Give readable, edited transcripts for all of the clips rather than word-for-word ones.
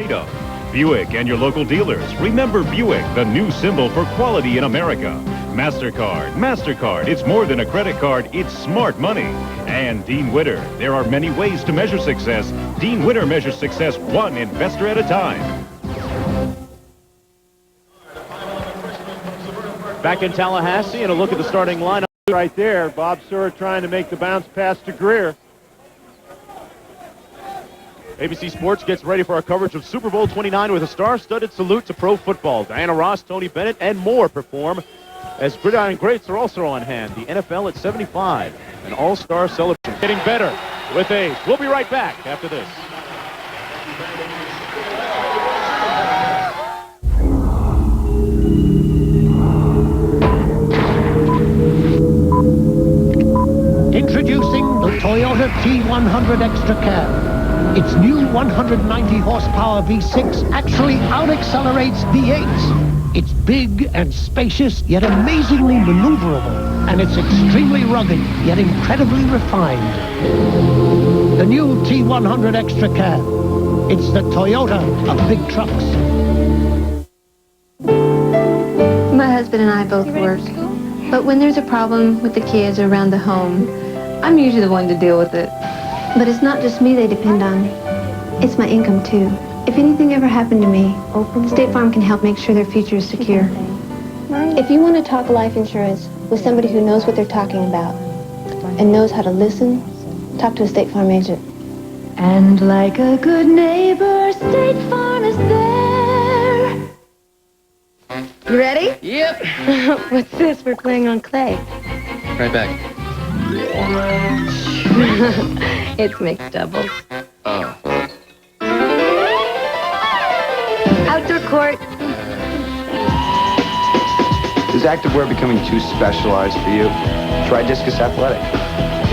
Buick and your local dealers. Remember Buick, the new symbol for quality in America. MasterCard, it's more than a credit card, it's smart money. And Dean Witter, there are many ways to measure success. Dean Witter measures success one investor at a time. Back in Tallahassee, and a look at the starting lineup right there. Bob Sura trying to make the bounce pass to Greer. ABC Sports gets ready for our coverage of Super Bowl 29 with a star-studded salute to pro football. Diana Ross, Tony Bennett, and more perform as gridiron greats are also on hand. The NFL at 75, an all-star celebration. Getting better with age. We'll be right back after this. Introducing the Toyota T100 XtraCab. Its new 190 horsepower V6 actually out-accelerates V8s. It's big and spacious, yet amazingly maneuverable. And it's extremely rugged, yet incredibly refined. The new T100 XtraCab. It's the Toyota of big trucks. My husband and I both work. But when there's a problem with the kids or around the home, I'm usually the one to deal with it. But it's not just me they depend on. It's my income, too. If anything ever happened to me, State Farm can help make sure their future is secure. If you want to talk life insurance with somebody who knows what they're talking about and knows how to listen, talk to a State Farm agent. And like a good neighbor, State Farm is there. You ready? Yep. What's this? We're playing on clay. Right back. It's mixed doubles. Oh. Outdoor court. Is activewear becoming too specialized for you? Try Discus Athletic.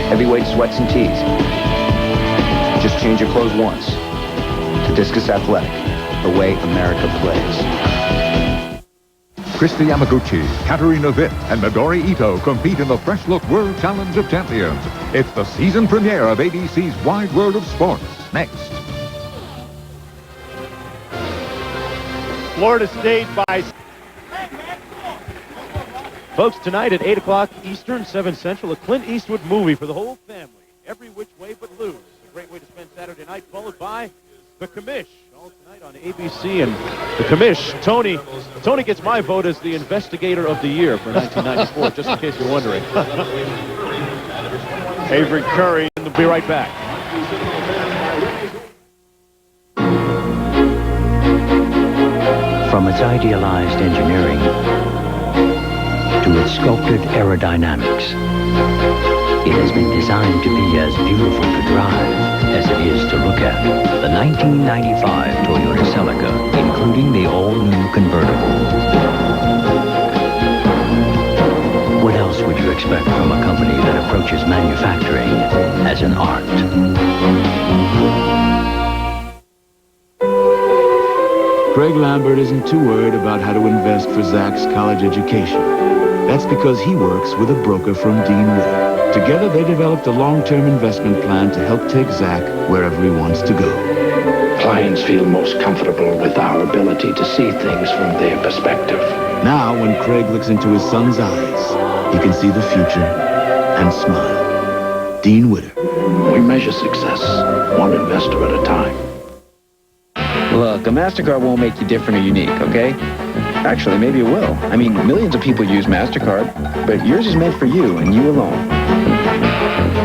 Heavyweight sweats and tees. Just change your clothes once. To Discus Athletic, the way America plays. Christy Yamaguchi, Katerina Witt, and Midori Ito compete in the FreshLook World Challenge of Champions. It's the season premiere of ABC's Wide World of Sports. Next. Florida State by... Folks, tonight at 8 o'clock Eastern, 7 Central, a Clint Eastwood movie for the whole family. Every Which Way But Loose. A great way to spend Saturday night, followed by The Commish. All tonight on ABC, and The Commish. Tony gets my vote as the investigator of the year for 1994, just in case you're wondering. Avery Curry, and we'll be right back. From its idealized engineering to its sculpted aerodynamics, it has been designed to be as beautiful to drive as it is to look at. The 1995 Toyota Celica, including the all-new convertible. What else would you expect from a company that approaches manufacturing as an art? Craig Lambert isn't too worried about how to invest for Zach's college education. That's because he works with a broker from Dean Witter. Together, they developed a long-term investment plan to help take Zach wherever he wants to go. Clients feel most comfortable with our ability to see things from their perspective. Now, when Craig looks into his son's eyes, he can see the future and smile. Dean Witter. We measure success one investor at a time. Look, a MasterCard won't make you different or unique, okay? Actually, maybe it will. I mean, millions of people use MasterCard, but yours is meant for you and you alone.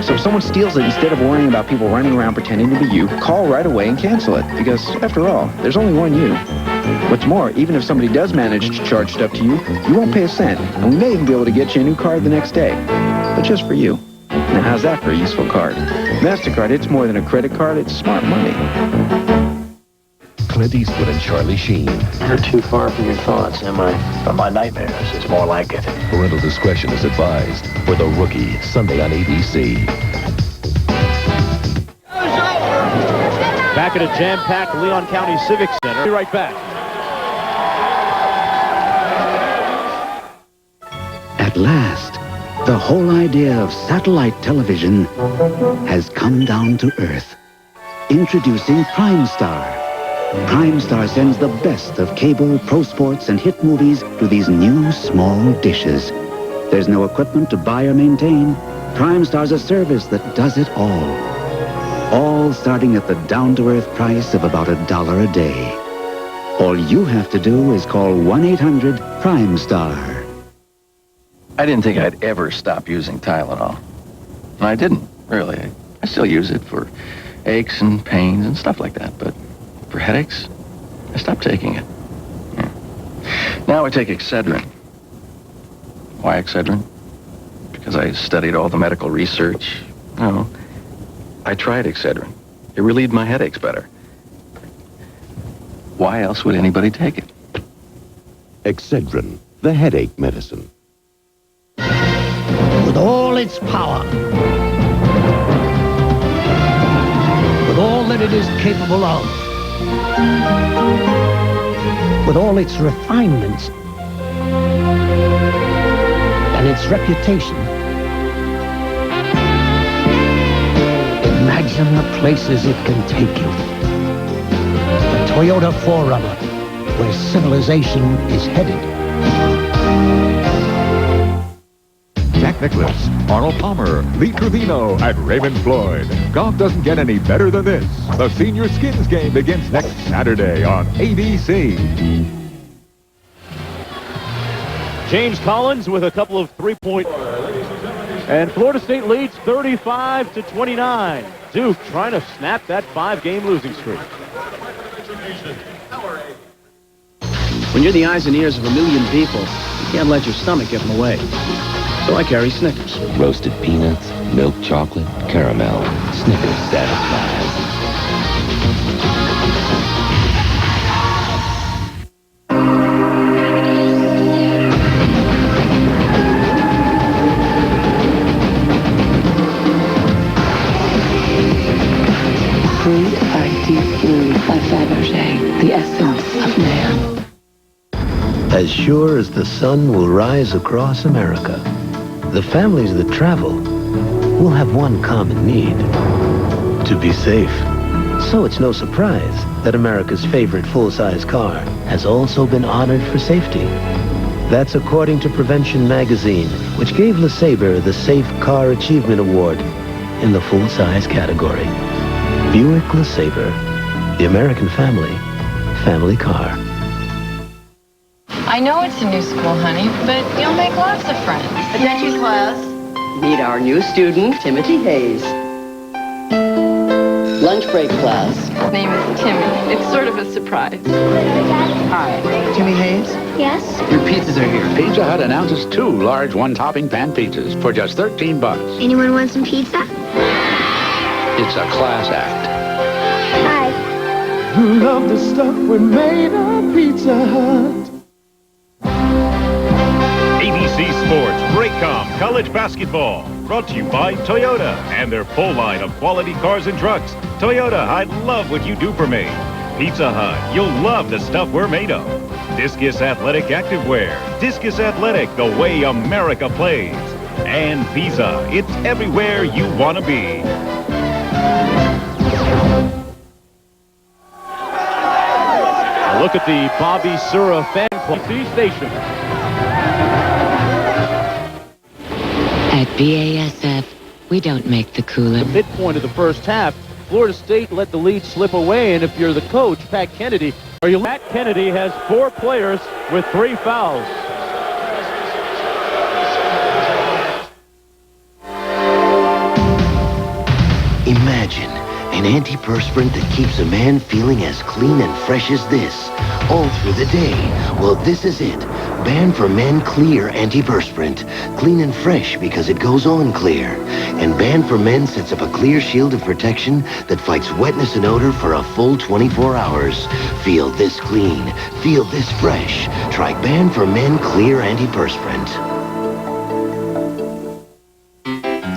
So if someone steals it, instead of worrying about people running around pretending to be you, call right away and cancel it. Because, after all, there's only one you. What's more, even if somebody does manage to charge stuff to you, you won't pay a cent. And we may even be able to get you a new card the next day. But just for you. Now, how's that for a useful card? MasterCard, it's more than a credit card, it's smart money. Clint Eastwood and Charlie Sheen. You're too far from your thoughts, am I? From my nightmares, it's more like it. Parental discretion is advised. For The Rookie, Sunday on ABC. Back at a jam-packed Leon County Civic Center. Be right back. At last, the whole idea of satellite television has come down to earth. Introducing Primestar, Primestar sends the best of cable, pro sports, and hit movies to these new small dishes. There's no equipment to buy or maintain. Primestar's a service that does it all. All starting at the down-to-earth price of about $1 a day. All you have to do is call 1-800-PRIMESTAR. I didn't think I'd ever stop using Tylenol. And I didn't, really. I still use it for aches and pains and stuff like that, but for headaches, I stopped taking it. Yeah. Now I take Excedrin. Why Excedrin? Because I studied all the medical research. No, I tried Excedrin. It relieved my headaches better. Why else would anybody take it? Excedrin, the headache medicine. With all its power, with all that it is capable of, with all its refinements and its reputation, imagine the places it can take you. The Toyota 4Runner, where civilization is headed. Jack Nicklaus, Arnold Palmer, Lee Trevino, and Raymond Floyd. Golf doesn't get any better than this. The Senior Skins game begins next Saturday on ABC. James Collins with a couple of three-point. And Florida State leads 35-29. Duke trying to snap that 5-game losing streak. When you're the eyes and ears of 1 million people, you can't let your stomach get in the way. So I carry Snickers. Roasted peanuts, milk chocolate, caramel. Snickers satisfies. Brut Actif by Fabergé, the essence of man. As sure as the sun will rise across America, the families that travel will have one common need: to be safe. So it's no surprise that America's favorite full-size car has also been honored for safety. That's according to Prevention Magazine, which gave LeSabre the Safe Car Achievement Award in the full-size category. Buick LeSabre, the American family car. I know it's a new school, honey, but you'll make lots of friends. Attention class. Meet our new student, Timothy Hayes. Lunch break class. His name is Timmy. It's sort of a surprise. Hi. Timmy Hayes? Yes? Your pizzas are here. Pizza Hut announces 2 large one-topping pan pizzas for just $13. Anyone want some pizza? It's a class act. Hi. Love the stuff we made on Pizza Hut. ABC Sports, Raycom, college basketball. Brought to you by Toyota and their full line of quality cars and trucks. Toyota, I love what you do for me. Pizza Hut, you'll love the stuff we're made of. Discus Athletic Activewear. Discus Athletic, the way America plays. And Pizza, it's everywhere you want to be. A look at the Bobby Sura fan club station. At BASF, we don't make the coolant. Midpoint of the first half, Florida State let the lead slip away, and if you're the coach, Pat Kennedy has 4 players with 3 fouls. Imagine an antiperspirant that keeps a man feeling as clean and fresh as this all through the day. Well, this is it. Ban for Men Clear Antiperspirant. Clean and fresh because it goes on clear. And Ban for Men sets up a clear shield of protection that fights wetness and odor for a full 24 hours. Feel this clean. Feel this fresh. Try Ban for Men Clear Antiperspirant.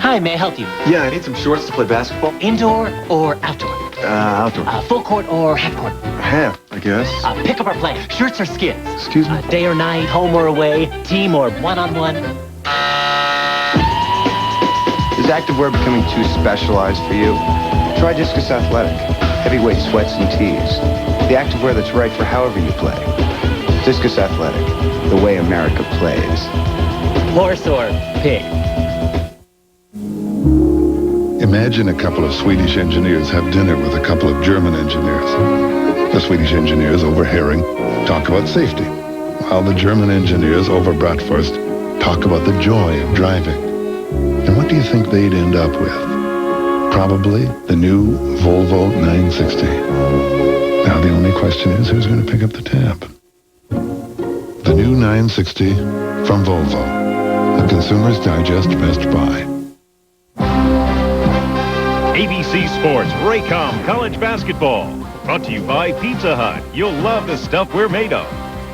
Hi, may I help you? Yeah, I need some shorts to play basketball. Indoor or outdoor? Outdoor. Full court or half court? Half, I guess. Pick up or play. Shirts or skins? Excuse me? Day or night, home or away, team or one-on-one? Is activewear becoming too specialized for you? Try Discus Athletic. Heavyweight sweats and tees. The activewear that's right for however you play. Discus Athletic, the way America plays. Horse or pig? Imagine a couple of Swedish engineers have dinner with a couple of German engineers. The Swedish engineers over herring talk about safety, while the German engineers over bratwurst talk about the joy of driving. And what do you think they'd end up with? Probably the new Volvo 960. Now the only question is, who's going to pick up the tab? The new 960 from Volvo. A Consumer's Digest Best Buy. ABC Sports Raycom College Basketball. Brought to you by Pizza Hut. You'll love the stuff we're made of.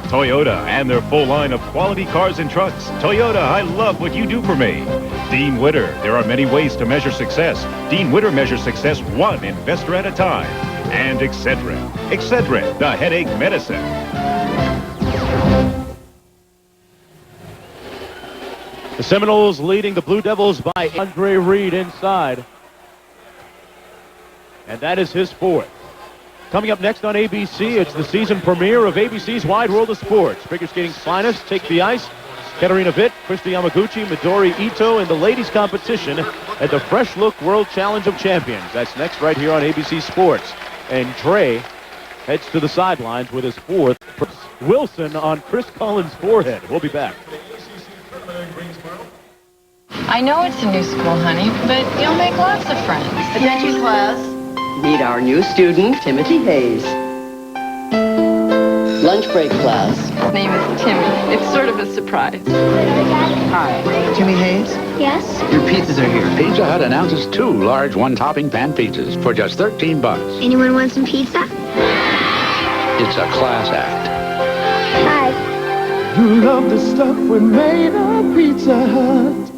Toyota and their full line of quality cars and trucks. Toyota, I love what you do for me. Dean Witter, there are many ways to measure success. Dean Witter measures success one investor at a time. And Excedrin. Excedrin, the headache medicine. The Seminoles leading the Blue Devils by Andre Reed inside. And that is his fourth. Coming up next on ABC, it's the season premiere of ABC's Wide World of Sports. Figure skating's finest take the ice. Katarina Witt, Christy Yamaguchi, Midori Ito in the ladies' competition at the FreshLook World Challenge of Champions. That's next right here on ABC Sports. And Dre heads to the sidelines with his fourth. Wilson on Chris Collins' forehead. We'll be back. I know it's a new school, honey, but you'll make lots of friends. Attention, class. Meet our new student, Timothy Hayes. Lunch break, class. His name is Timmy. It's sort of a surprise. Hi. Timmy Hayes? Yes? Your pizzas are here. Pizza Hut announces 2 large one-topping pan pizzas for just $13. Anyone want some pizza? It's a class act. Hi. You love the stuff we made at Pizza Hut.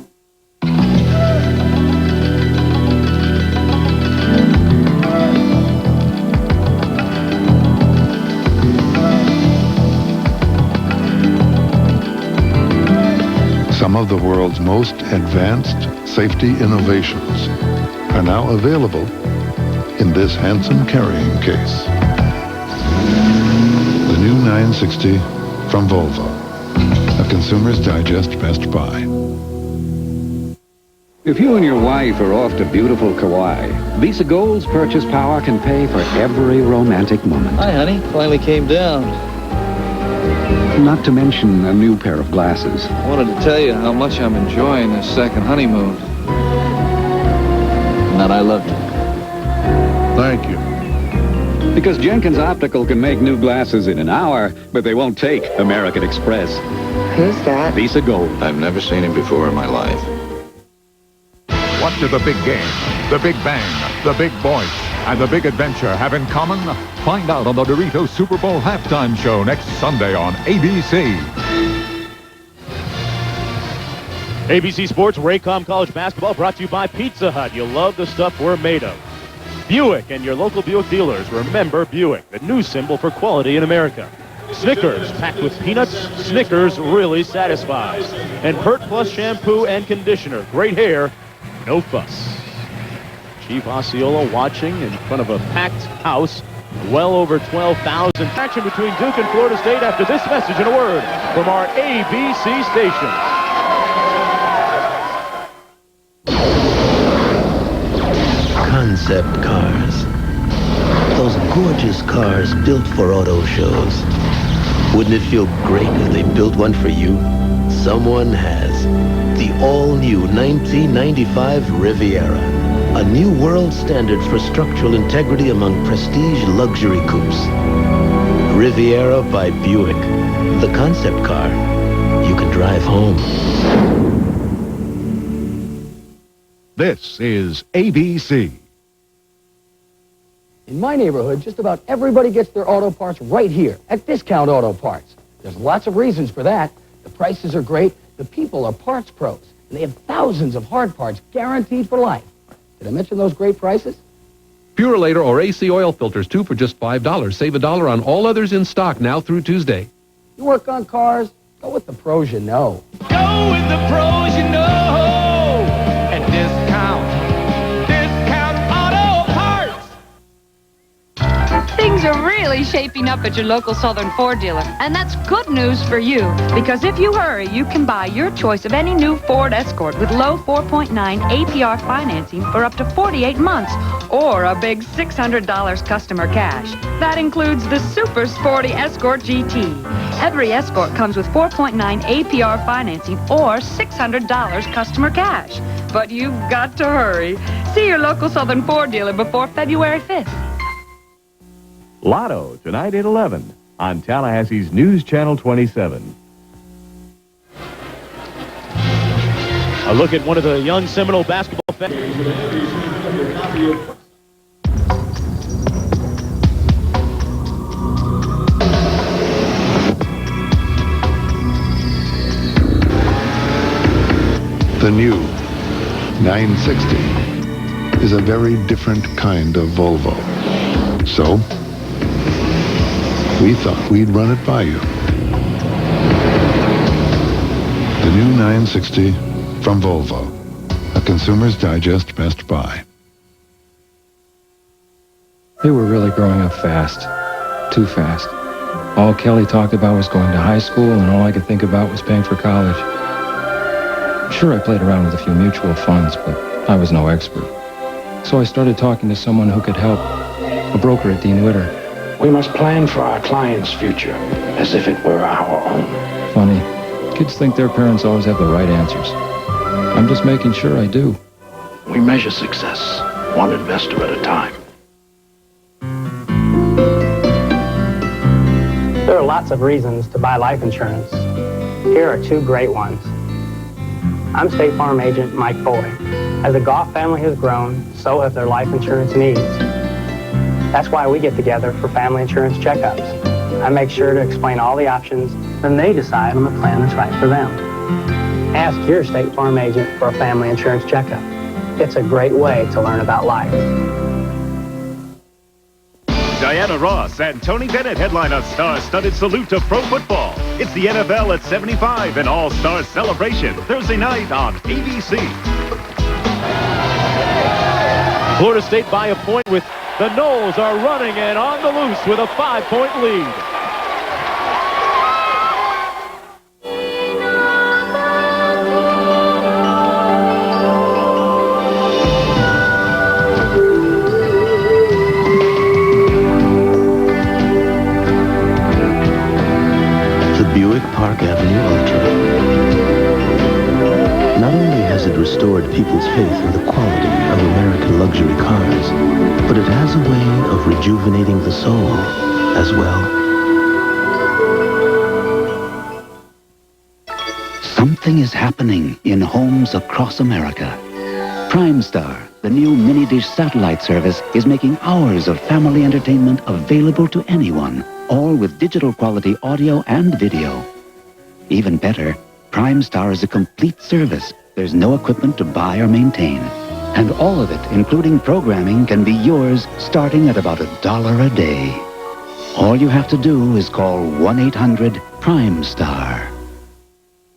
Some of the world's most advanced safety innovations are now available in this handsome carrying case. The new 960 from Volvo, a Consumer's Digest Best Buy. If you and your wife are off to beautiful Kauai, Visa Gold's purchase power can pay for every romantic moment. Hi, honey. Finally came down. Not to mention a new pair of glasses. I wanted to tell you how much I'm enjoying this second honeymoon. And that I love you. Thank you. Because Jenkins Optical can make new glasses in an hour, but they won't take American Express. Who's that? Visa Gold. I've never seen him before in my life. What do the big game, the big bang, the big boys, and the big adventure have in common? Find out on the Doritos Super Bowl halftime show next Sunday on ABC. ABC Sports Raycom College Basketball brought to you by Pizza Hut. You'll love the stuff we're made of. Buick and your local Buick dealers. Remember Buick, the new symbol for quality in America. Snickers, packed with peanuts. Snickers really satisfies. And Pert Plus shampoo and conditioner. Great hair, no fuss. Chief Osceola watching in front of a packed house. Well over 12,000. Action between Duke and Florida State after this message and a word from our ABC station. Concept cars. Those gorgeous cars built for auto shows. Wouldn't it feel great if they built one for you? Someone has. The all-new 1995 Riviera. A new world standard for structural integrity among prestige luxury coupes. Riviera by Buick. The concept car you can drive home. This is ABC. In my neighborhood, just about everybody gets their auto parts right here at Discount Auto Parts. There's lots of reasons for that. The prices are great. The people are parts pros. And they have thousands of hard parts guaranteed for life. Did I mention those great prices? Purolator or AC oil filters, 2 for just $5. Save $1 on all others in stock now through Tuesday. You work on cars? Go with the pros you know. Go with the pros you know. And Discount Auto Parts. Things Things are really shaping up at your local Southern Ford dealer. And that's good news for you, because if you hurry, you can buy your choice of any new Ford Escort with low 4.9 APR financing for up to 48 months, or a big $600 customer cash. That includes the super sporty Escort GT. Every Escort comes with 4.9 APR financing or $600 customer cash. But you've got to hurry. See your local Southern Ford dealer before February 5th. Lotto, tonight at 11 on Tallahassee's NewsChannel 27. A look at one of the young Seminole basketball fans. The new 960 is a very different kind of Volvo. So, we thought we'd run it by you. The new 960 from Volvo, a Consumer's Digest Best Buy. They were really growing up fast. Too fast. All Kelly talked about was going to high school, and all I could think about was paying for college. Sure, I played around with a few mutual funds, but I was no expert. So I started talking to someone who could help, a broker at Dean Witter. We must plan for our clients' future as if it were our own. Funny, kids think their parents always have the right answers. I'm just making sure I do. We measure success, one investor at a time. There are lots of reasons to buy life insurance. Here are two great ones. I'm State Farm Agent Mike Foley. As the Goff family has grown, so have their life insurance needs. That's why we get together for family insurance checkups. I make sure to explain all the options, then they decide on the plan that's right for them. Ask your State Farm agent for a family insurance checkup. It's a great way to learn about life. Diana Ross and Tony Bennett headline a star-studded salute to pro football. It's the NFL at 75, an all-star celebration, Thursday night on ABC. Florida State by a point with the Noles are running and on the loose with a 5-point lead. Buick Park Avenue Ultra. Not only has it restored people's faith in the quality of American luxury cars, but it has a way of rejuvenating the soul as well. Something is happening in homes across America. Primestar, the new mini-dish satellite service, is making hours of family entertainment available to anyone, all with digital quality audio and video. Even better, Primestar is a complete service. There's no equipment to buy or maintain. And all of it, including programming, can be yours starting at about $1 a day. All you have to do is call 1-800-PRIMESTAR.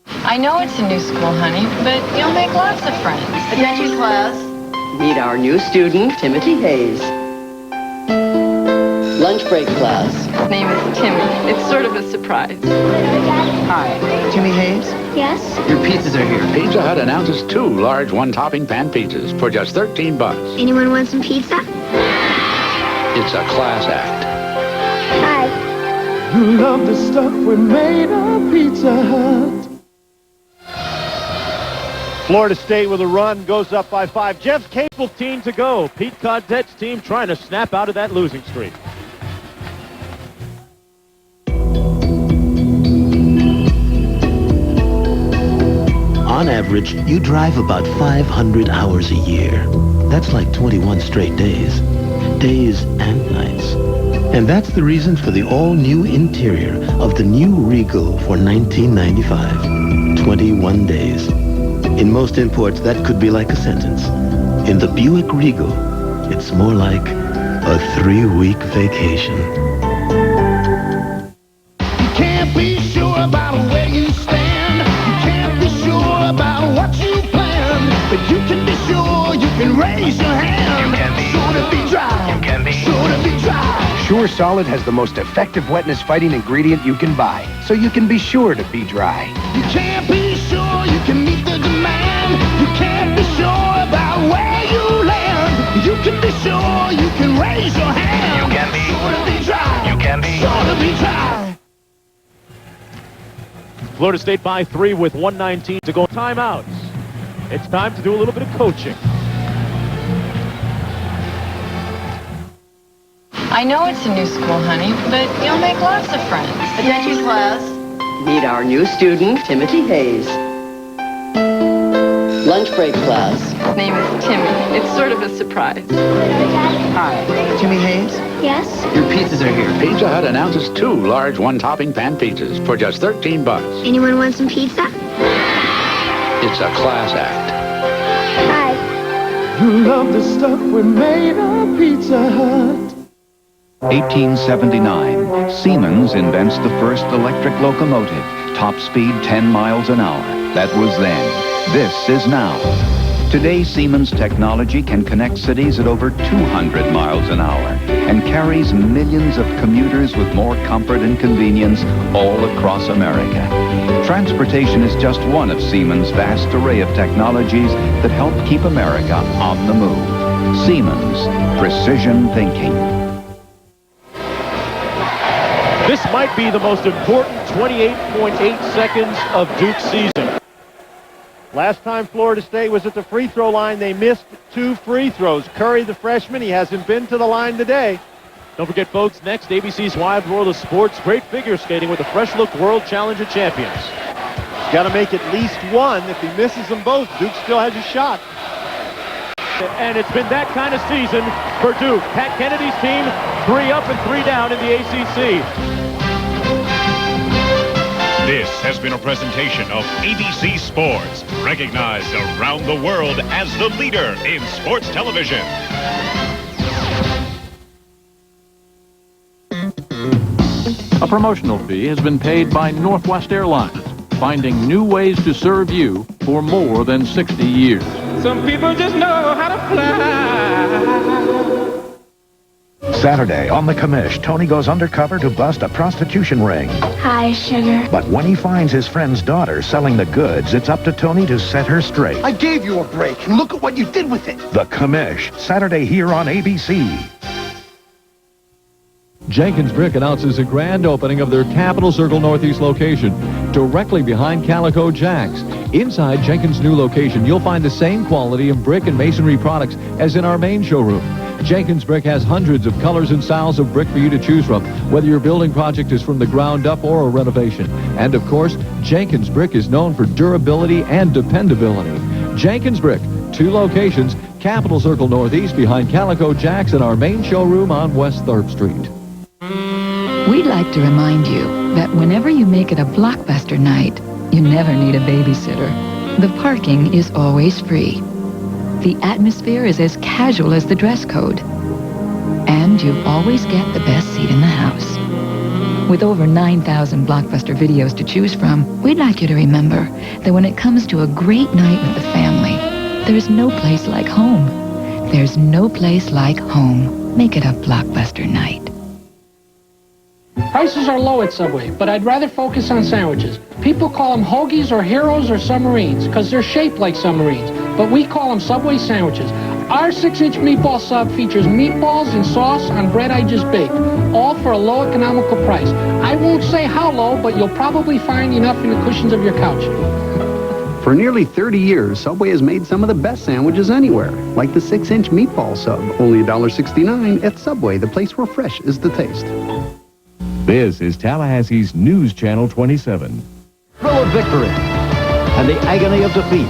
I know it's a new school, honey, but you'll make lots of friends. Attention, class. Meet our new student, Timothy Hayes. Lunch break, class. His name is Timmy. It's sort of a surprise. Hi, Timmy Hayes? Yes? Your pizzas are here. Pizza Hut announces 2 large one-topping pan pizzas for just $13. Anyone want some pizza? It's a class act. Hi. You love the stuff we made on Pizza Hut. Florida State with a run goes up by 5. Jeff Capel team to go. Pete Caudette's team trying to snap out of that losing streak. On average, you drive about 500 hours a year. That's like 21 straight days. Days and nights. And that's the reason for the all-new interior of the new Regal for $1995. 21 days. In most imports, that could be like a sentence. In the Buick Regal, it's more like a 3-week vacation. You can't be sure about where you stand. You can't be sure about what you plan. But you can be sure you can raise your hand. You can be sure to be dry. You can be sure to be dry. Sure Pure Solid has the most effective wetness fighting ingredient you can buy, so you can be sure to be dry. You can't be sure you can meet the demand. You can't be sure about where you land. You can be sure you can raise your hand. You can be sure to be dry. You can be sure to be dry. Florida State by 3 with 1:19 to go. Timeouts. It's time to do a little bit of coaching. I know it's a new school, honey, but you'll make lots of friends. Attention, class. Meet our new student, Timothy Hayes. Lunch break, class. His name is Timmy. It's sort of a surprise. Hi, Timmy Hayes? Yes? Your pizzas are here. Pizza Hut announces 2 large one-topping pan pizzas for just $13. Anyone want some pizza? It's a class act. Hi. You love the stuff we made on Pizza Hut. 1879, Siemens invents the first electric locomotive, top speed 10 miles an hour. That was then. This is now. Today, Siemens technology can connect cities at over 200 miles an hour and carries millions of commuters with more comfort and convenience all across America. Transportation is just one of Siemens' vast array of technologies that help keep America on the move. Siemens, precision thinking. This might be the most important 28.8 seconds of Duke's season. Last time Florida State was at the free throw line, they missed 2 free throws. Curry, the freshman, he hasn't been to the line today. Don't forget, folks, next, ABC's Wide World of Sports, great figure skating with the FreshLook World Challenger champions. He's got to make at least one. If he misses them both, Duke still has a shot. And it's been that kind of season for Duke. Pat Kennedy's team, 3 up and 3 down in the ACC. This has been a presentation of ABC Sports, recognized around the world as the leader in sports television. A promotional fee has been paid by Northwest Airlines, finding new ways to serve you for more than 60 years. Some people just know how to fly. Saturday on The Commish, Tony goes undercover to bust a prostitution ring. Hi, sugar. But when he finds his friend's daughter selling the goods, it's up to Tony to set her straight. I gave you a break, and look at what you did with it. The Commish, Saturday here on ABC. Jenkins Brick announces a grand opening of their Capitol Circle Northeast location, directly behind Calico Jack's. Inside Jenkins' new location, you'll find the same quality of brick and masonry products as in our main showroom. Jenkins Brick has hundreds of colors and styles of brick for you to choose from, whether your building project is from the ground up or a renovation. And of course, Jenkins Brick is known for durability and dependability. Jenkins Brick, 2 locations, Capitol Circle Northeast behind Calico Jack's and our main showroom on West 3rd Street. We'd like to remind you that whenever you make it a blockbuster night, you never need a babysitter. The parking is always free. The atmosphere is as casual as the dress code. And you always get the best seat in the house. With over 9,000 blockbuster videos to choose from, we'd like you to remember that when it comes to a great night with the family, there's no place like home. There's no place like home. Make it a blockbuster night. Prices are low at Subway, but I'd rather focus on sandwiches. People call them hoagies or heroes or submarines because they're shaped like submarines, but we call them Subway sandwiches. Our 6-inch meatball sub features meatballs and sauce on bread I just baked, all for a low economical price. I won't say how low, but you'll probably find enough in the cushions of your couch. For nearly 30 years, Subway has made some of the best sandwiches anywhere, like the 6-inch meatball sub, only $1.69 at Subway, the place where fresh is the taste. This is Tallahassee's News Channel 27. Thrill of victory and the agony of defeat.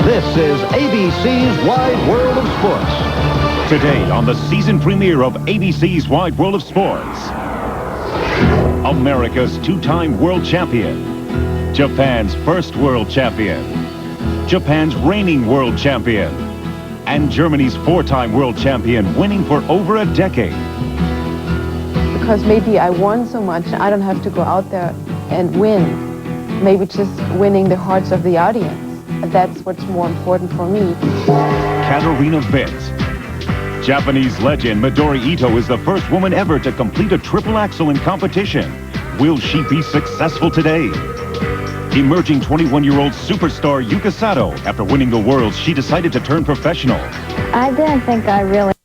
This is ABC's Wide World of Sports. Today on the season premiere of ABC's Wide World of Sports, America's 2-time world champion, Japan's first world champion, Japan's reigning world champion, and Germany's 4-time world champion, winning for over a decade. Because maybe I won so much, I don't have to go out there and win. Maybe just winning the hearts of the audience. That's what's more important for me. Katarina Witt, Japanese legend Midori Ito is the first woman ever to complete a triple axel in competition. Will she be successful today? Emerging 21-year-old superstar Yuka Sato. After winning the Worlds, she decided to turn professional. I didn't think I really